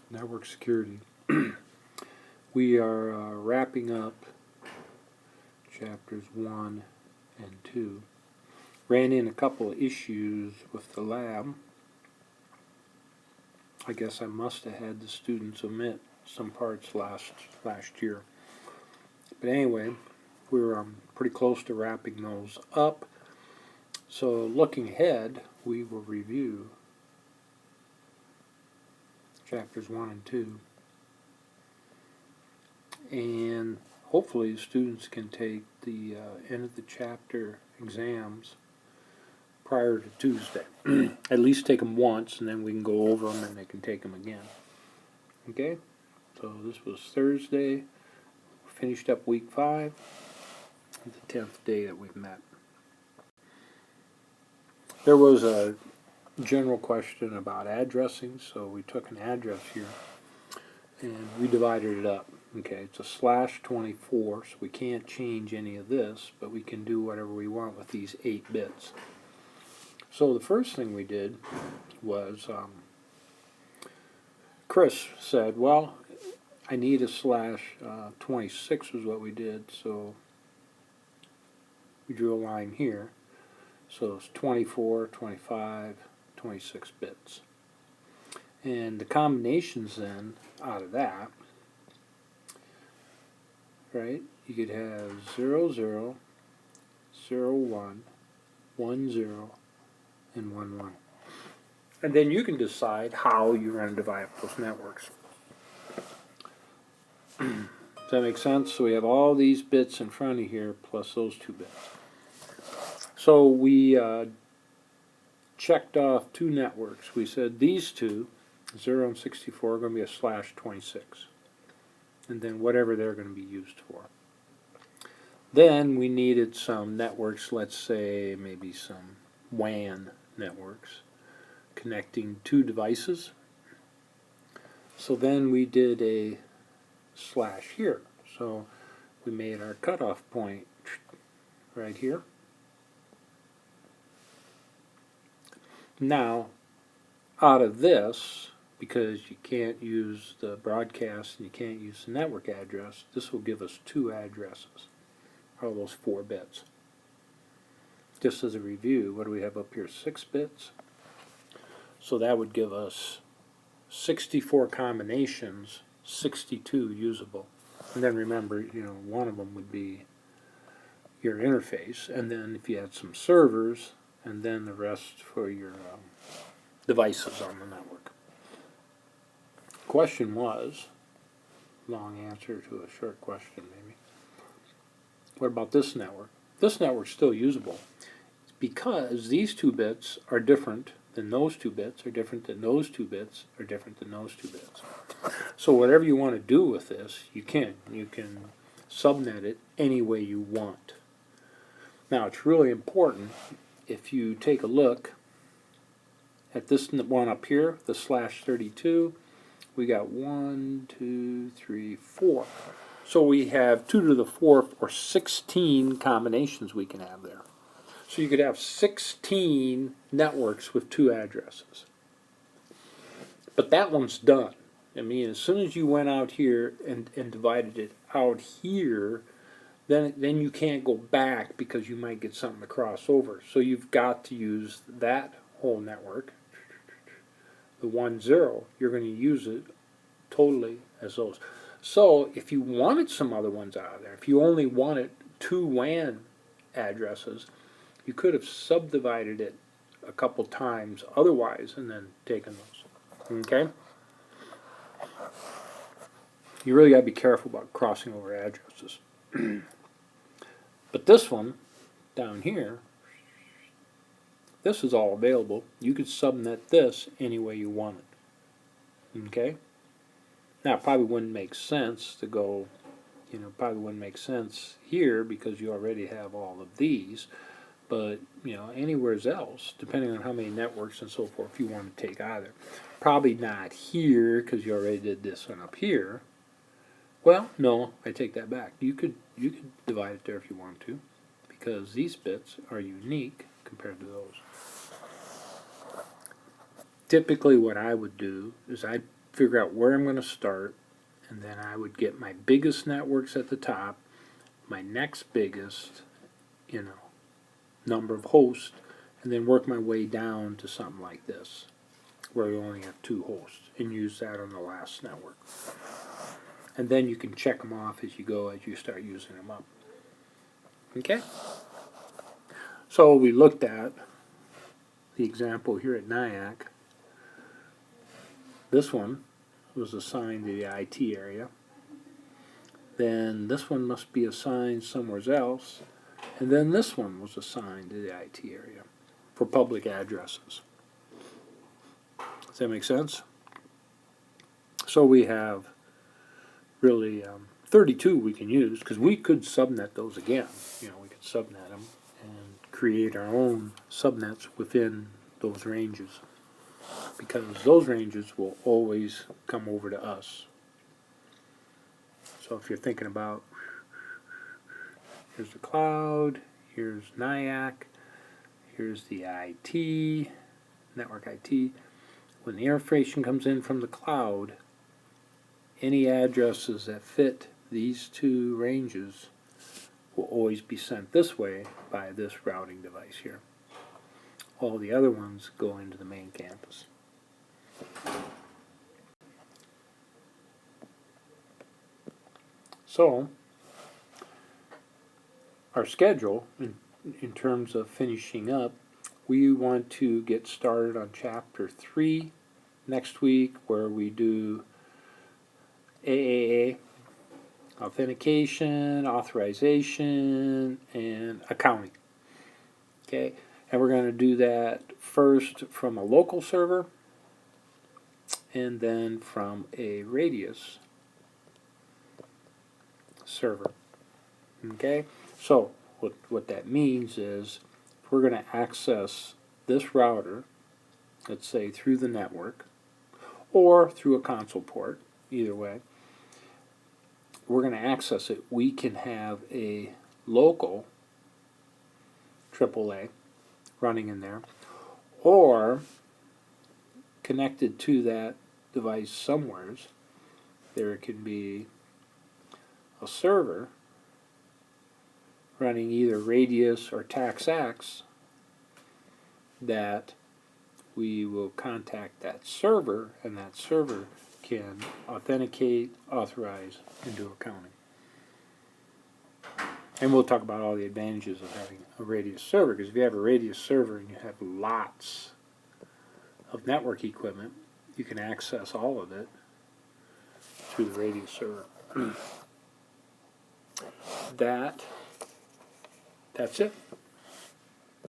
Network security. We are wrapping up chapters 1 and 2. Ran in a couple of issues with the lab. I guess I must have had the students omit some parts last year. But anyway, we're pretty close to wrapping those up. So looking ahead, we will review chapters 1 and 2. And hopefully students can take the end of the chapter exams prior to Tuesday. At least take them once, and then we can go over them and they can take them again. Okay? So this was Thursday. Finished up week 5. The 10th day that we've met. There was a general question about addressing, so we took an address here and we divided it up. Okay, it's a /24, so we can't change any of this, but we can do whatever we want with these 8 bits. So the first thing we did was, Chris said, well, I need a /26 was what we did, so we drew a line here. So it's 24, 25, 26 bits. And the combinations then out of that, right, you could have 0, 0, 0, 1, 1, 0, and 1, 1. And then you can decide how you're going to divide up those networks. Does that make sense? So we have all these bits in front of here plus those 2 bits. So we checked off 2 networks. We said these two, 0 and 64, are going to be a /26. And then whatever they're going to be used for. Then we needed some networks, let's say maybe some WAN networks, connecting 2 devices. So then we did a / here. So we made our cutoff point right here. Now, out of this, because you can't use the broadcast and you can't use the network address, this will give us 2 addresses, all those 4 bits. Just as a review, what do we have up here? 6 bits. So that would give us 64 combinations, 62 usable. And then remember, one of them would be your interface, and then if you had some servers, and then the rest for your devices on the network. Question was, long answer to a short question maybe, what about this network? This network's still usable because these 2 bits are different than those 2 bits, are different than those 2 bits, are different than those 2 bits. So whatever you want to do with this, you can. You can subnet it any way you want. Now it's really important, if you take a look at this one up here, the /32, we got 1, 2, 3, 4. So we have 2 to the 4th, or 16 combinations we can have there. So you could have 16 networks with 2 addresses. But that one's done. I mean, as soon as you went out here and divided it out here, then you can't go back because you might get something to cross over. So you've got to use that whole network, the 1, 0. You're going to use it totally as those. So if you wanted some other ones out of there, if you only wanted 2 WAN addresses, you could have subdivided it a couple times otherwise and then taken those. Okay? You really got to be careful about crossing over addresses. But this one down here, this is all available. You could subnet this any way you want it. Okay? Now it probably wouldn't make sense to go, probably wouldn't make sense here because you already have all of these. But, anywhere else, depending on how many networks and so forth you want to take either. Probably not here because you already did this one up here. Well, no, I take that back. You could divide it there if you want to, because these bits are unique compared to those. Typically what I would do is I'd figure out where I'm going to start, and then I would get my biggest networks at the top, my next biggest, number of hosts, and then work my way down to something like this, where you only have 2 hosts, and use that on the last network. And then you can check them off as you go, as you start using them up. Okay? So we looked at the example here at NIAC. This one was assigned to the IT area. Then this one must be assigned somewhere else. And then this one was assigned to the IT area for public addresses. Does that make sense? So we have really 32 we can use, because we could subnet those again. We could subnet them and create our own subnets within those ranges, because those ranges will always come over to us. So if you're thinking about, here's the cloud, here's NIAC, here's the IT, network IT. When the information comes in from the cloud, any addresses that fit these 2 ranges will always be sent this way by this routing device here. All the other ones go into the main campus. So, our schedule, in terms of finishing up, we want to get started on Chapter 3 next week, where we do AAA, authentication, authorization, and accounting. Okay, and we're going to do that first from a local server, and then from a radius server. Okay, so what that means is, if we're going to access this router, let's say through the network, or through a console port, either way, we're going to access it, we can have a local AAA running in there, or connected to that device somewheres, there can be a server running either radius or TAXX that we will contact that server, and that server can authenticate, authorize, and do accounting. And we'll talk about all the advantages of having a radius server, because if you have a radius server and you have lots of network equipment, you can access all of it through the radius server. That's it.